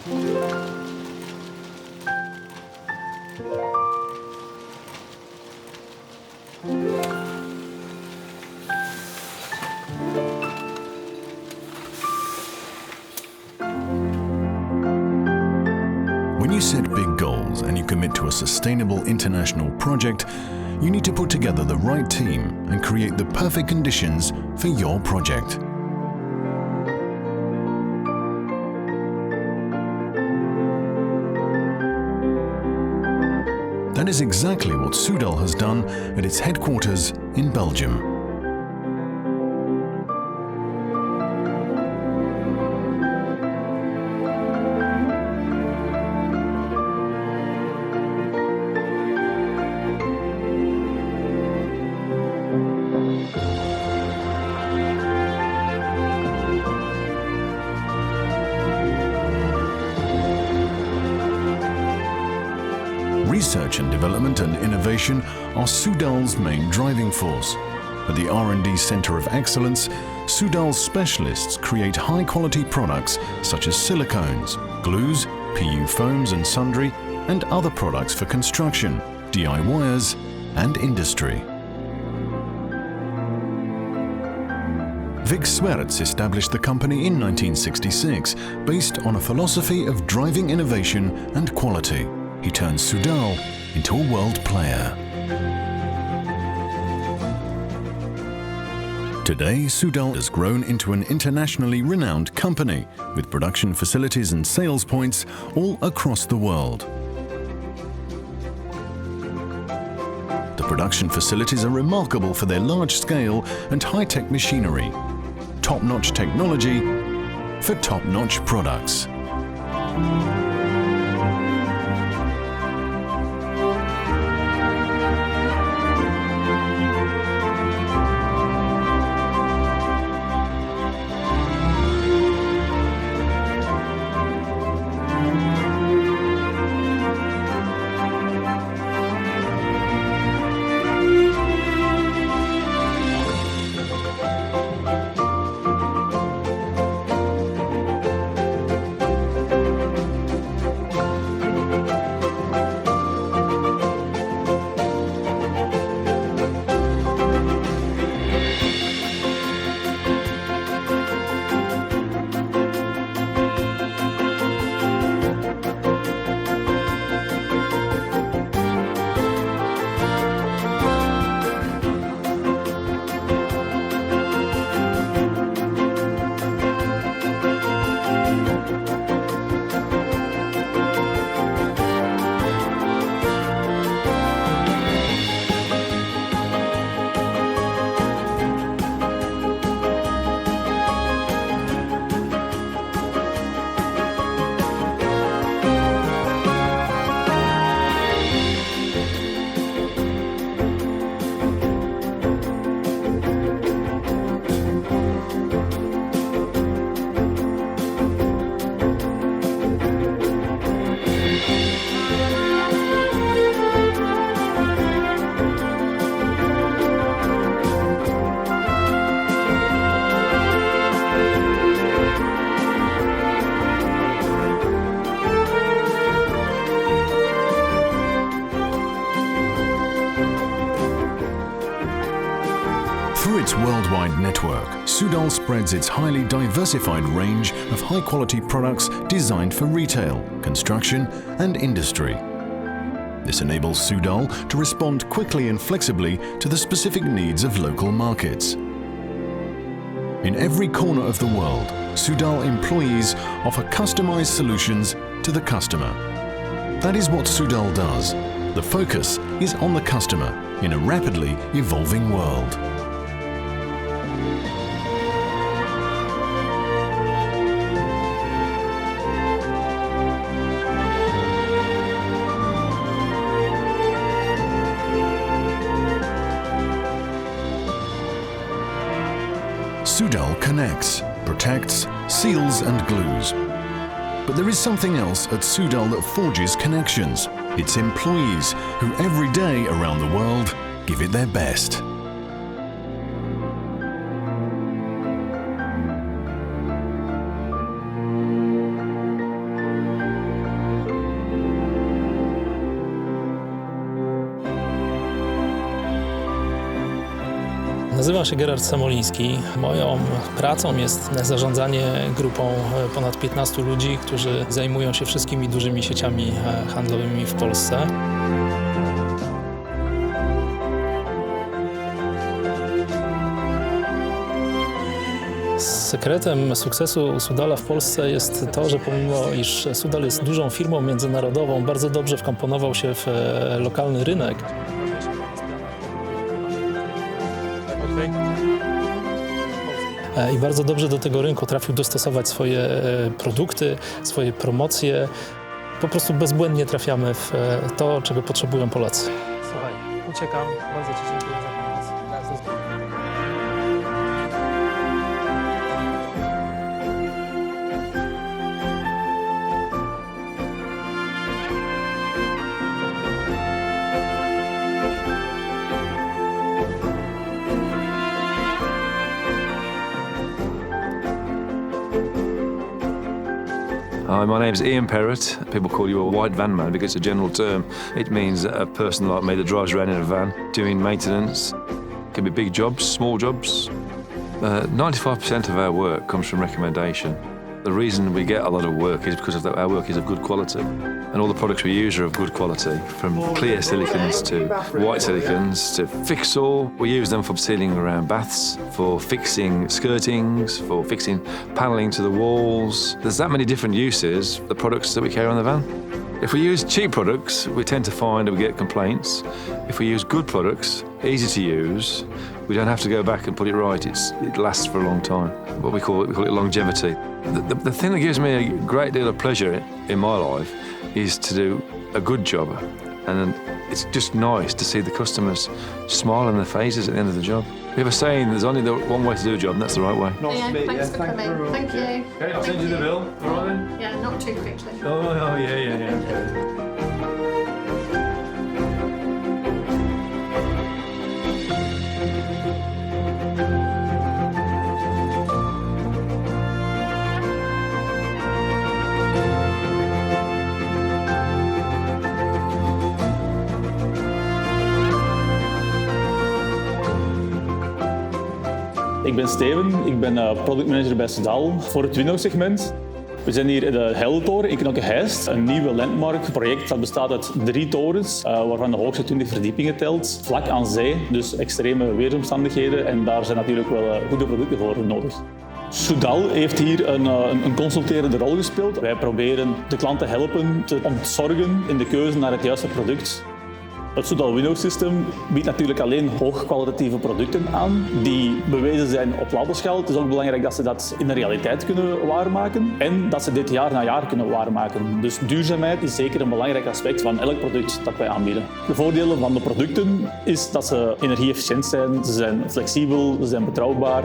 When you set big goals and you commit to a sustainable international project, you need to put together the right team and create the perfect conditions for your project. That is exactly what Soudal has done at its headquarters in Belgium. Research and development and innovation are Soudal's main driving force. At the R&D Center of Excellence, Soudal's specialists create high-quality products such as silicones, glues, PU foams and sundry, and other products for construction, DIYers, and industry. Vic Swerts established the company in 1966 based on a philosophy of driving innovation and quality. He turned Soudal into a world player. Today, Soudal has grown into an internationally renowned company with production facilities and sales points all across the world. The production facilities are remarkable for their large scale and high-tech machinery, top-notch technology for top-notch products. Through its worldwide network, Soudal spreads its highly diversified range of high-quality products designed for retail, construction and industry. This enables Soudal to respond quickly and flexibly to the specific needs of local markets. In every corner of the world, Soudal employees offer customized solutions to the customer. That is what Soudal does. The focus is on the customer in a rapidly evolving world. Soudal connects, protects, seals and glues. But there is something else at Soudal that forges connections. Its employees, who every day around the world give it their best. Nazywam się Gerard Samoliński. Moją pracą jest zarządzanie grupą ponad 15 ludzi, którzy zajmują się wszystkimi dużymi sieciami handlowymi w Polsce. Sekretem sukcesu Soudala w Polsce jest to, że pomimo iż Soudal jest dużą firmą międzynarodową, bardzo dobrze wkomponował się w lokalny rynek. I bardzo dobrze do tego rynku trafił dostosować swoje produkty, swoje promocje. Po prostu bezbłędnie trafiamy w to, czego potrzebują Polacy. Słuchaj, uciekam. Bardzo Ci dziękuję za pomoc. Hi, my name's Ian Perrott. People call you a white van man because it's a general term. It means a person like me that drives around in a van doing maintenance. It can be big jobs, small jobs. 95% of our work comes from recommendation. The reason we get a lot of work is because our work is of good quality. And all the products we use are of good quality, from clear silicons to white silicons to fix-all. We use them for sealing around baths, for fixing skirtings, for fixing panelling to the walls. There's that many different uses, the products that we carry on the van. If we use cheap products, we tend to find that we get complaints. If we use good products, easy to use, we don't have to go back and put it right. It lasts for a long time. What we call it longevity. The thing that gives me a great deal of pleasure in my life is to do a good job. And it's just nice to see the customers smile on their faces at the end of the job. We have a saying, there's only one way to do a job, and that's the right way. Thanks for coming. Thank you. Okay, I'll send you the bill. All right then? Yeah, not too quickly. Oh yeah. Ik ben Steven, ik ben productmanager bij Soudal voor het window-segment. We zijn hier in de Heldentoren in Knokke-Heist, een nieuwe landmarkproject dat bestaat uit 3 torens, waarvan de hoogste 20 verdiepingen telt, vlak aan zee, dus extreme weersomstandigheden en daar zijn natuurlijk wel goede producten voor nodig. Soudal heeft hier een consulterende rol gespeeld. Wij proberen de klant te helpen te ontzorgen in de keuze naar het juiste product. Het Soudal Window System biedt natuurlijk alleen hoogkwalitatieve producten aan die bewezen zijn op labelschaal. Het is ook belangrijk dat ze dat in de realiteit kunnen waarmaken en dat ze dit jaar na jaar kunnen waarmaken. Dus duurzaamheid is zeker een belangrijk aspect van elk product dat wij aanbieden. De voordelen van de producten is dat ze energie-efficiënt zijn, ze zijn flexibel, ze zijn betrouwbaar.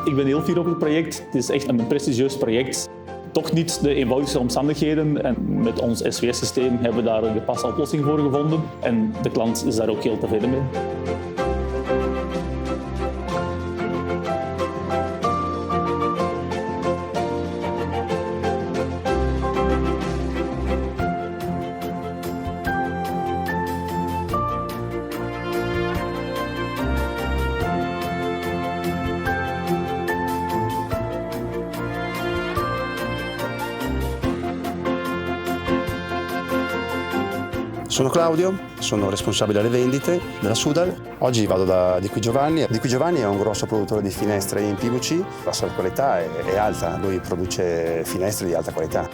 Ik ben heel fier op het project. Het is echt een prestigieus project. Toch niet de eenvoudigste omstandigheden en met ons SWS-systeem hebben we daar een gepaste oplossing voor gevonden en de klant is daar ook heel tevreden mee. Sono Claudio, sono responsabile alle vendite della Soudal. Oggi vado di qui Giovanni. Di qui Giovanni è un grosso produttore di finestre in PVC. La sua qualità è alta, lui produce finestre di alta qualità.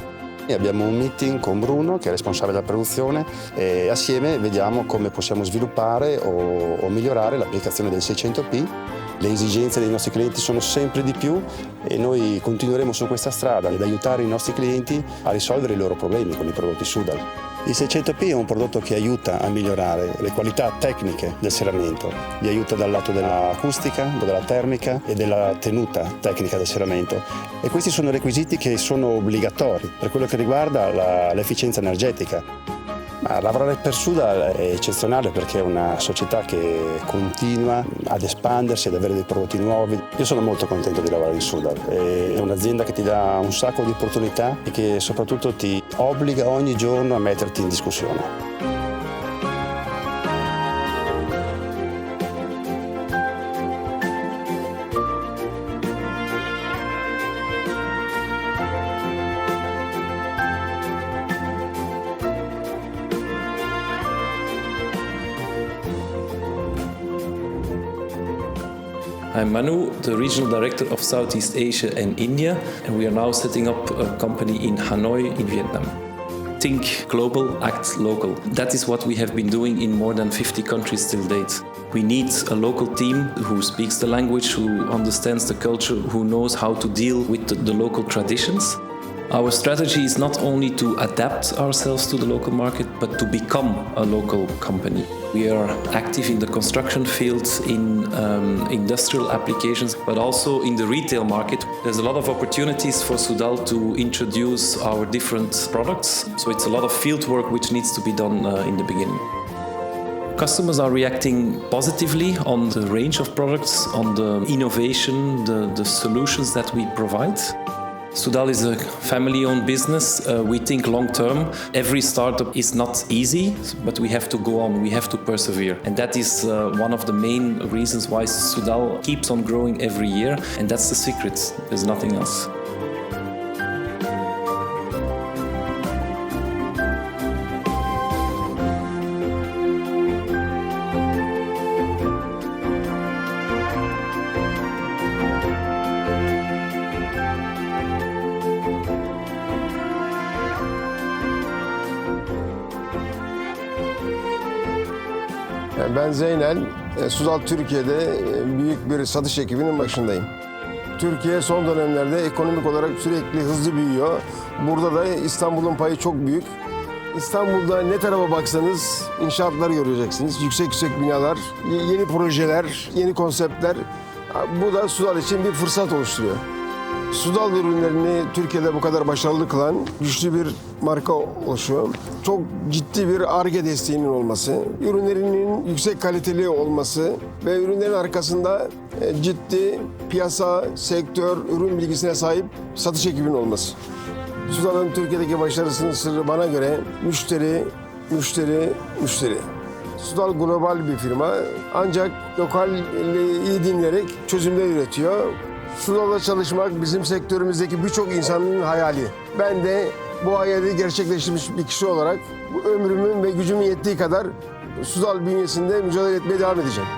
E abbiamo un meeting con Bruno, che è responsabile della produzione, e assieme vediamo come possiamo sviluppare o migliorare l'applicazione del 600p. Le esigenze dei nostri clienti sono sempre di più e noi continueremo su questa strada ad aiutare i nostri clienti a risolvere i loro problemi con i prodotti Soudal. Il 600p è un prodotto che aiuta a migliorare le qualità tecniche del serramento, li aiuta dal lato dell'acustica, della termica e della tenuta tecnica del serramento e questi sono requisiti che sono obbligatori per quello che riguarda l'efficienza energetica. Ma lavorare per Soudal è eccezionale perché è una società che continua ad espandersi, ad avere dei prodotti nuovi. Io sono molto contento di lavorare in Soudal, è un'azienda che ti dà un sacco di opportunità e che soprattutto ti obbliga ogni giorno a metterti in discussione. I'm Manu, the Regional Director of Southeast Asia and India, and we are now setting up a company in Hanoi in Vietnam. Think global, act local. That is what we have been doing in more than 50 countries till date. We need a local team who speaks the language, who understands the culture, who knows how to deal with the local traditions. Our strategy is not only to adapt ourselves to the local market, but to become a local company. We are active in the construction field, in industrial applications, but also in the retail market. There's a lot of opportunities for Soudal to introduce our different products. So it's a lot of field work which needs to be done in the beginning. Customers are reacting positively on the range of products, on the innovation, the solutions that we provide. Soudal is a family-owned business. We think long-term. Every startup is not easy, but we have to go on, we have to persevere. And that is one of the main reasons why Soudal keeps on growing every year. And that's the secret. There's nothing else. Ben Zeynel, Soudal Türkiye'de büyük bir satış ekibinin başındayım. Türkiye son dönemlerde ekonomik olarak sürekli hızlı büyüyor. Burada da İstanbul'un payı çok büyük. İstanbul'da ne tarafa baksanız inşaatlar göreceksiniz. Yüksek binalar, yeni projeler, yeni konseptler. Bu da Soudal için bir fırsat oluşturuyor. Soudal ürünlerini Türkiye'de bu kadar başarılı kılan güçlü bir marka oluşuyor. Çok ciddi bir Ar-Ge desteğinin olması, ürünlerinin yüksek kaliteli olması ve ürünlerin arkasında ciddi piyasa, sektör, ürün bilgisine sahip satış ekibinin olması. Soudal'ın Türkiye'deki başarısının sırrı bana göre müşteri. Soudal global bir firma ancak lokal iyi dinleyerek çözümler üretiyor. Soudal'la çalışmak bizim sektörümüzdeki birçok insanın hayali. Ben de bu hayali gerçekleştirmiş bir kişi olarak ömrümün ve gücümün yettiği kadar Soudal bünyesinde mücadele etmeye devam edeceğim.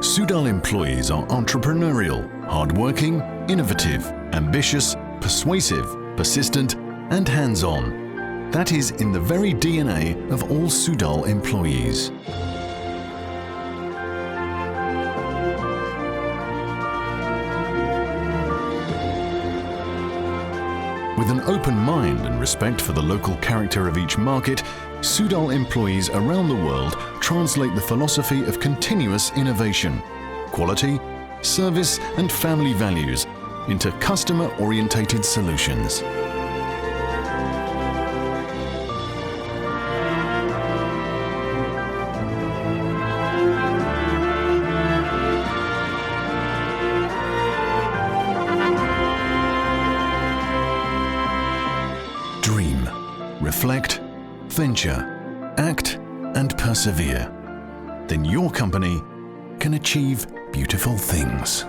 Soudal employees are entrepreneurial, hardworking, innovative, ambitious, persuasive, persistent, and hands-on. That is in the very DNA of all Soudal employees. With an open mind and respect for the local character of each market, Soudal employees around the world translate the philosophy of continuous innovation, quality, service and family values into customer-orientated solutions. Dream, reflect, venture, act and persevere. Then your company can achieve beautiful things.